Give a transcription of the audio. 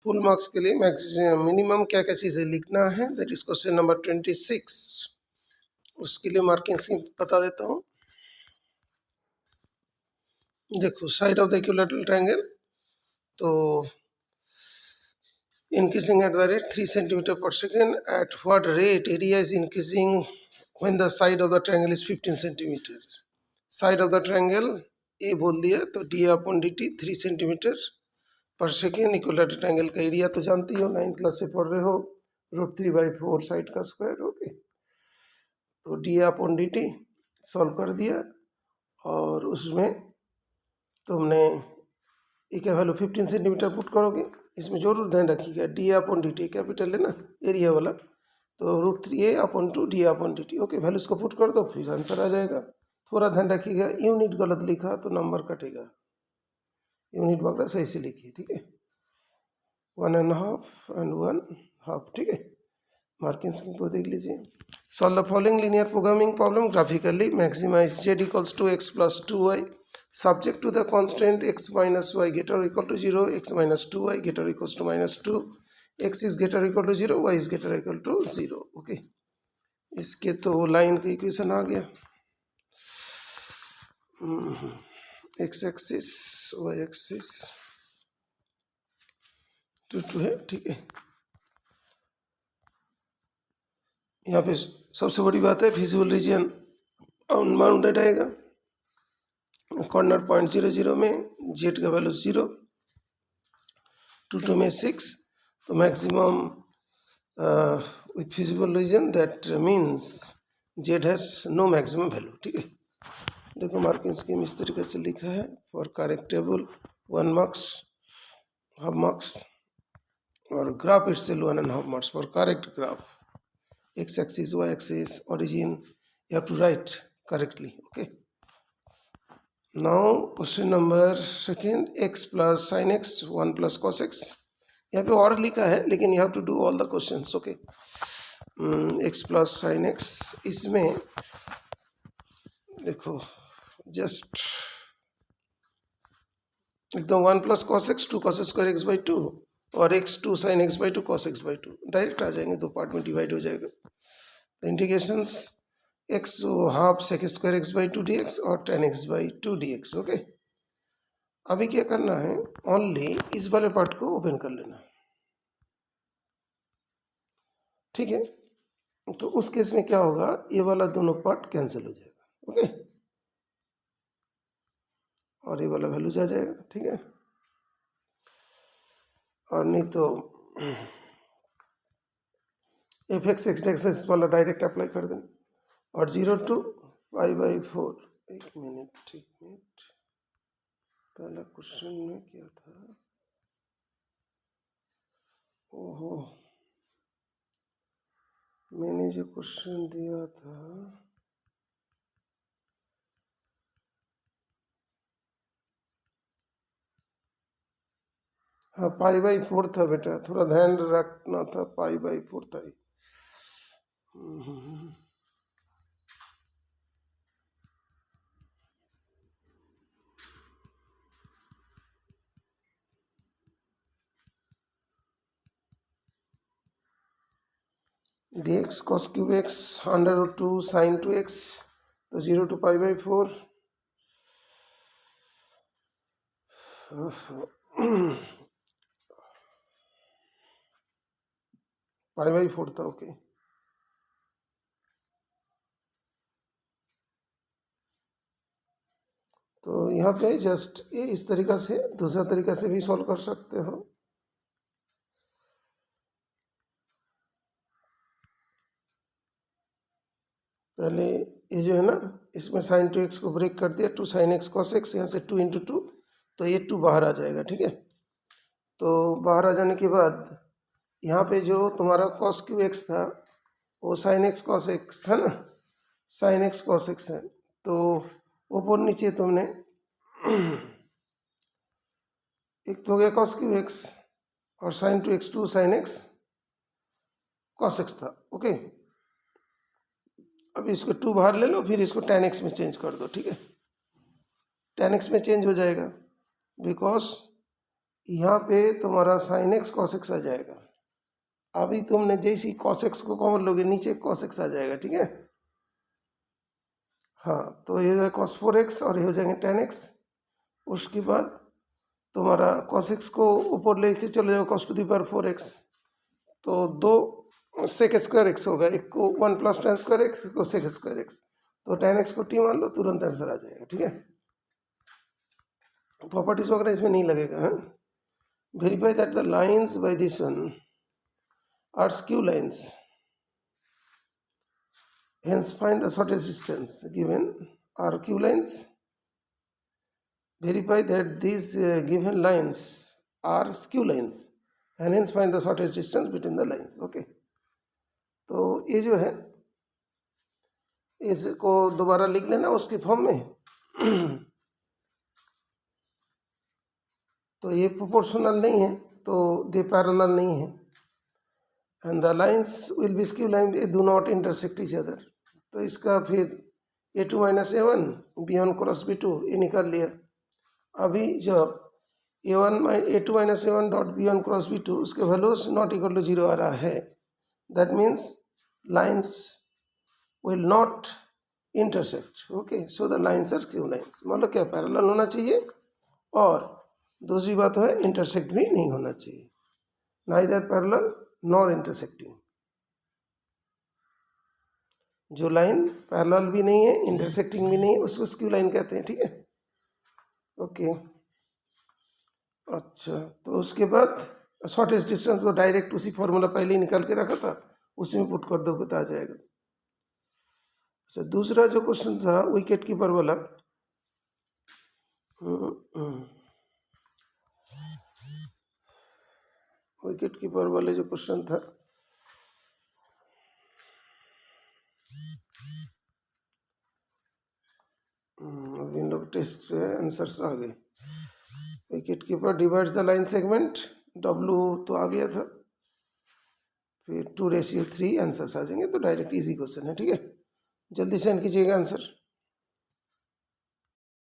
Full marks के लिए maximum minimum क्या क्या चीज़ें लिखना है, दैट इज क्वेश्चन नंबर 26। उसके लिए मार्किंग स्कीम बता देता हूँ। देखो side of the equilateral triangle, तो increasing at the rate 3 centimeter per second. At what rate area is increasing when the side of the triangle is 15 centimeter? Side of the triangle A बोल दिया तो d upon dt 3 centimetre पर second. Equilateral triangle का area तो जानती हो, 9th class से पढ़ रहे हो, √3/4 साइड का स्क्वायर। ओके, तो d अपॉन dt सॉल्व कर दिया और उसमें तुमने ए का वैल्यू 15 सेंटीमीटर पुट करोगे। इसमें जरूर ध्यान रखिएगा D upon D T capital है ना एरिया वाला, तो √3a upon 2 D upon D T. Okay, values को पुट कर दो, फिर आंसर आ जाएगा। थोड़ा ध्यान रखिएगा, यूनिट गलत लिखा तो नंबर कटेगा, यूनिट वगैरह सही से लिखिए, ठीक है। 1.5 and 1/2, ठीक है। मार्किंग स्कीम को देख लीजिए। Solve the following linear programming problem graphically. Maximize z equals to x plus 2y subject to the constant x minus y greater or equal to 0, x minus 2y greater or equals to -2, x is greater or equal to 0, y is greater or equal to 0। Okay, इसके तो line का equation आ गया, x axis y axis 2 है, ठीक है। यहाँ पे सबसे बड़ी बात है फिजिबल रीजन अनबाउंडेड आएगा। कॉर्नर पॉइंट 0 0 में जेड का वैल्यू 0, 2 2 में 6, तो maximum with feasible region that means Z has no maximum value, ठीक है। देखो मार्किंग स्कीम इस तरीके से लिखा है। For correct table 1 marks, half marks, और graph itself 1.5 marks for correct graph. x axis, y axis, origin, you have to write correctly, okay। Now question number second, x plus sin x 1 plus cos x। यहाँ पे और लिखा है लेकिन you have to do all the questions, okay। x plus sin x, इसमें देखो just एकदम 1 plus cos x 2 cos square x by 2 और x 2 sin x by 2 cos x by 2 direct आ जाएंगे, दो पार्ट में डिवाइड हो जाएगा। Integrations x half sec square x by 2 dx और tan x by 2 dx। Okay, अभी क्या करना है, ओनली इस वाले पार्ट को ओपन कर लेना, ठीक है। तो उस केस में क्या होगा, ये वाला दोनों पार्ट कैंसिल हो जाएगा, ओके, और ये वाला वैल्यूज आ जाएगा, ठीक है। और नहीं तो एफ एक्स एक्स वाला डायरेक्ट अप्लाई कर देना, और 0 to π/4। एक मिनट, पहला क्वेश्चन में क्या था, ओहो मैंने जो क्वेश्चन दिया था हाँ π/4 था बेटा, थोड़ा ध्यान रखना था, π/4 था। dx cos cube x √2 sin 2x, तो 0 to π/4। π/4 था, ओके। तो यहाँ पे जस्ट ये इस तरीका से, दूसरा तरीका से भी सॉल्व कर सकते हो। पहले ये जो है ना, इसमें sin 2x को ब्रेक कर दिया, 2 sin x cos x, यहाँ से 2 × 2, तो ये 2 बाहर आ जाएगा, ठीक है। तो बाहर आ जाने के बाद यहाँ पे जो तुम्हारा cos क्यू x था वो sin x cos x है ना, sin x cos x है, तो ऊपर नीचे तुमने एक तो हो गया cos क्यू x और sin 2x 2 sin x cos x था, ओके। अब इसको 2 बाहर ले लो, फिर इसको tan x में चेंज कर दो, ठीक है। tan x में चेंज हो जाएगा बिकॉज यहाँ पे तुम्हारा साइन एक्स कॉस एक्स आ जाएगा। अभी तुमने जैसे ही कॉस एक्स को कॉमन लोगे नीचे कॉस एक्स आ जाएगा, ठीक है। हाँ, तो ये हो जाएगा कॉस 4x और ये हो जाएंगे tan x। उसके बाद तुम्हारा cos x को ऊपर लेके चले जाओ cos to the power 4x, तो दो सेक स्क्वायर एक्स होगा, एक को 1 प्लस tan स्क्वायर एक्स, एक को सेक स्क्वायर एक्स, तो tan x को t मान लो, तुरंत आंसर आ जाएगा, ठीक है। प्रॉपर्टीज वगैरह इसमें नहीं लगेगा। हाँ, verify that the lines by this one are skew lines, hence find the shortest distance given are q lines. Verify that these given lines are skew lines and hence find the shortest distance between the lines. Okay, तो ये जो है इसको दोबारा लिख लेना उसके form में। तो ये प्रोपोर्शनल नहीं है तो दे पैरेलल नहीं है, and the lines will be skew line, they do not intersect each other. तो इसका फिर a2 minus a1 b1 cross b2 ये निकाल लिया। अभी जब a2 minus a1 dot b1 cross b2 उसके वैल्यूज नॉट इक्वल टू 0 आ रहा है, that means lines will not intersect. Okay, so the lines are skew lines, मतलब क्या पैरेलल होना चाहिए और दूसरी बात है इंटरसेक्ट भी नहीं होना चाहिए, नाइदर पैरेलल नॉर इंटरसेक्टिंग। जो लाइन पैरेलल भी नहीं है इंटरसेक्टिंग भी नहीं है उसको स्क्यू लाइन कहते हैं, ठीक है। ओके, अच्छा, तो उसके बाद शॉर्टेस्ट डिस्टेंस को डायरेक्ट उसी फॉर्मूला पहले ही निकाल के रखा था उसी में पुट कर दोगे तो आ जाएगा। अच्छा, दूसरा जो क्वेश्चन था विकेट कीपर वाला, विकेट कीपर वाले जो क्वेश्चन था अभी इन लोग टेस्ट आंसर्स आ गए। Wicket keeper divides the line segment, W तो आ गया था, फिर 2:3 आंसर्स आ जाएंगे, तो डायरेक्ट इजी क्वेश्चन है, ठीक है। जल्दी सेंड कीजिएगा आंसर।